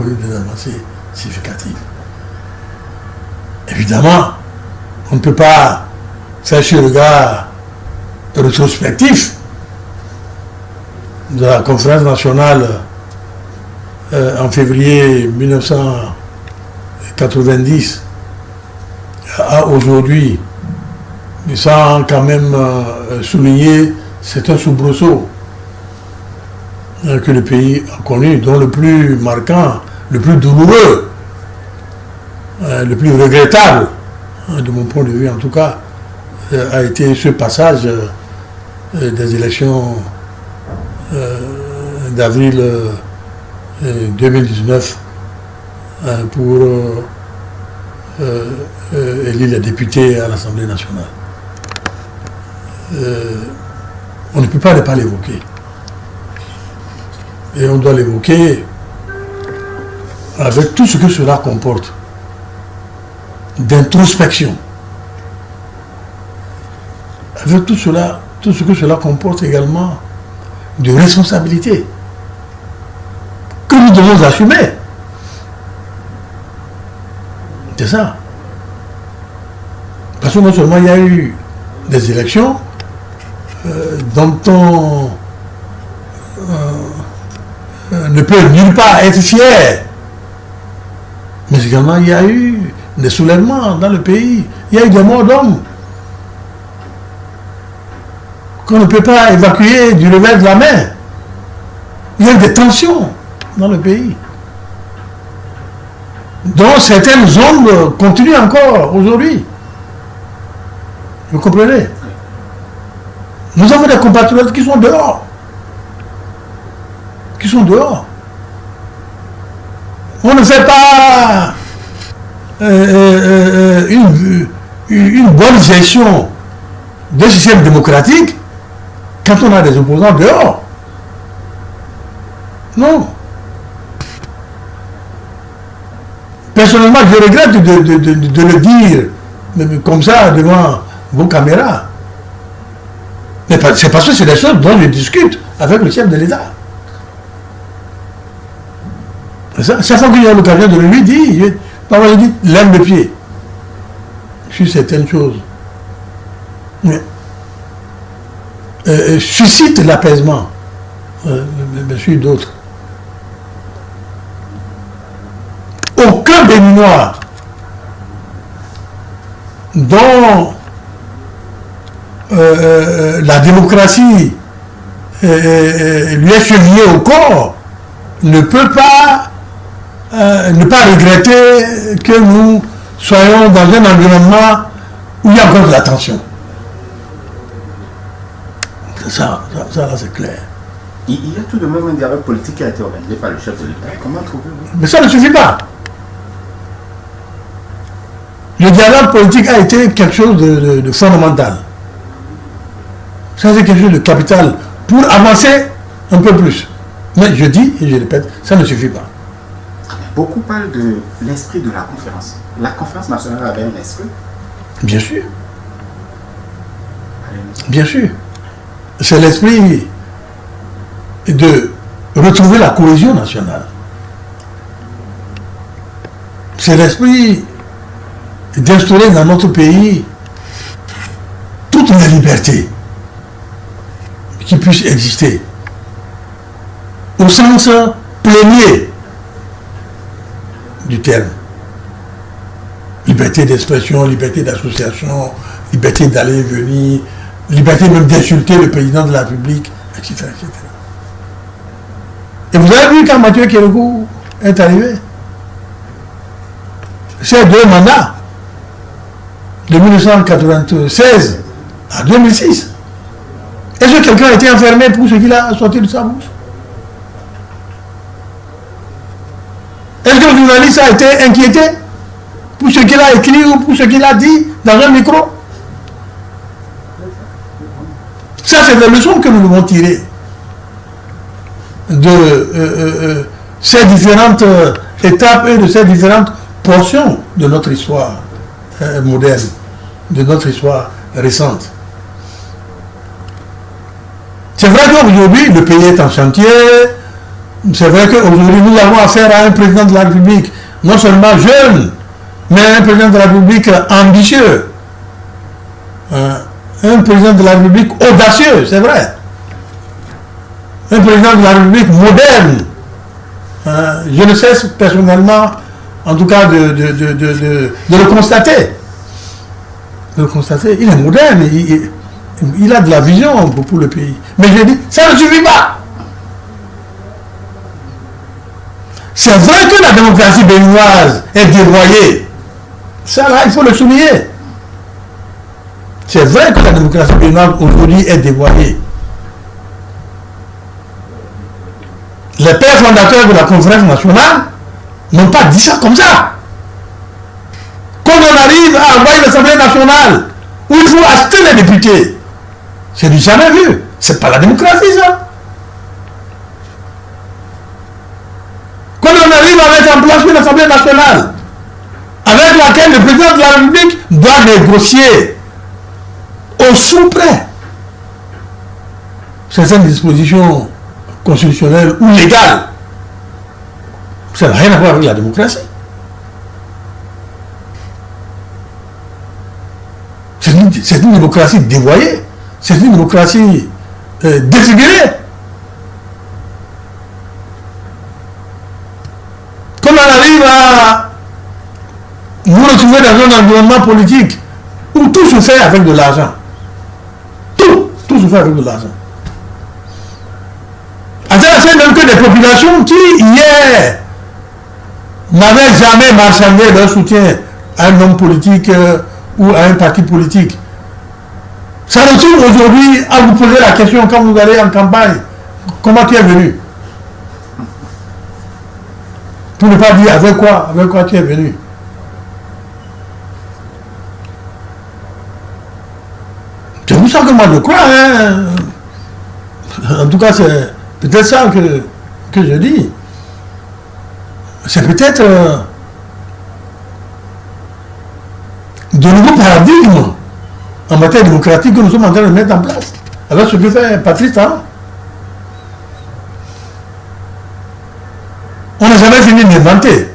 connu des avancées significatives. Évidemment, on ne peut pas faire ce regard rétrospectif de la conférence nationale en février 1990 à aujourd'hui, sans quand même souligner certains soubresauts que le pays a connus, dont le plus marquant, le plus douloureux, le plus regrettable, de mon point de vue en tout cas, a été ce passage des élections d'avril 2019 pour élire les députés à l'Assemblée nationale. On ne peut pas ne pas l'évoquer. Et on doit l'évoquer avec tout ce que cela comporte d'introspection. Avec tout ce que cela comporte également de responsabilité que nous devons assumer. C'est ça. Parce que non seulement il y a eu des élections dont on ne peut nulle part être fier, mais également il y a eu des soulèvements dans le pays, il y a eu des morts d'hommes qu'on ne peut pas évacuer du revers de la main. Il y a eu des tensions dans le pays, dont certaines zones continuent encore aujourd'hui. Vous comprenez? Nous avons des compatriotes qui sont dehors. On ne fait pas une bonne gestion d'un système démocratique quand on a des opposants dehors. Non. Personnellement, je regrette de le dire comme ça devant vos caméras. Mais c'est parce que c'est des choses dont je discute avec le chef de l'État. Chaque fois qu'il y a l'occasion de le lui dire, je dis, lève le pied sur certaines choses. Mais, suscite l'apaisement, mais sur d'autres. Aucun Béninois dont la démocratie lui est chevillée au corps ne peut pas ne pas regretter que nous soyons dans un environnement où il y a encore de la tension. Ça là, c'est clair. Il y a tout de même un dialogue politique qui a été organisé par le chef de l'État. Comment trouvez-vous? Mais ça ne suffit pas. Le dialogue politique a été quelque chose de fondamental. Ça, c'est quelque chose de capital pour avancer un peu plus. Mais je dis et je répète, ça ne suffit pas. Beaucoup parlent de l'esprit de la conférence. La conférence nationale avait un esprit? Bien sûr. Bien sûr. C'est l'esprit de retrouver la cohésion nationale. C'est l'esprit d'instaurer dans notre pays toutes les libertés qui puissent exister au sens plénier du terme. Liberté d'expression, liberté d'association, liberté d'aller et venir, liberté même d'insulter le président de la République, etc., etc. Et vous avez vu quand Mathieu Kérékou est arrivé, ces 2 mandats, de 1996 à 2006, est-ce que quelqu'un a été enfermé pour ce qu'il a sorti de sa bouche? Est-ce que le journaliste a été inquiété pour ce qu'il a écrit ou pour ce qu'il a dit dans un micro? Ça, c'est des leçons que nous devons tirer de ces différentes étapes et de ces différentes portions de notre histoire moderne, de notre histoire récente. C'est vrai qu'aujourd'hui, le pays est en chantier, C'est vrai qu'aujourd'hui, nous avons affaire à un président de la République, non seulement jeune, mais un président de la République ambitieux. Un président de la République audacieux, c'est vrai. Un président de la République moderne. Je ne cesse personnellement, en tout cas, de le constater. De le constater. Il est moderne, il a de la vision pour le pays. Mais je dis, ça ne suffit pas. C'est vrai que la démocratie béninoise est dévoyée. Ça, là, il faut le souligner. C'est vrai que la démocratie béninoise aujourd'hui est dévoyée. Les pères fondateurs de la conférence nationale n'ont pas dit ça comme ça. Quand on arrive à envoyer l'Assemblée nationale, où il faut acheter les députés, c'est du jamais vu. C'est pas la démocratie, ça. Quand on arrive à mettre en place une Assemblée nationale, avec laquelle le président de la République doit négocier au sous près certaines dispositions constitutionnelles ou légales, ça n'a rien à voir avec la démocratie. C'est une démocratie dévoyée, c'est une démocratie défigurée. Quand on arrive à nous retrouver dans un environnement politique où tout se fait avec de l'argent, tout se fait avec de l'argent. À tel point même que des populations qui, hier, n'avaient jamais marchandé leur soutien à un homme politique ou à un parti politique, ça retrouve aujourd'hui à vous poser la question quand vous allez en campagne, comment tu es venu? Pour ne pas dire avec quoi tu es venu. C'est pour ça que moi je crois, hein. En tout cas c'est peut-être ça que je dis. C'est peut-être de nouveaux paradigmes en matière démocratique que nous sommes en train de mettre en place. Avec ce que fait Patrice Talon. On n'a jamais fini d'inventer.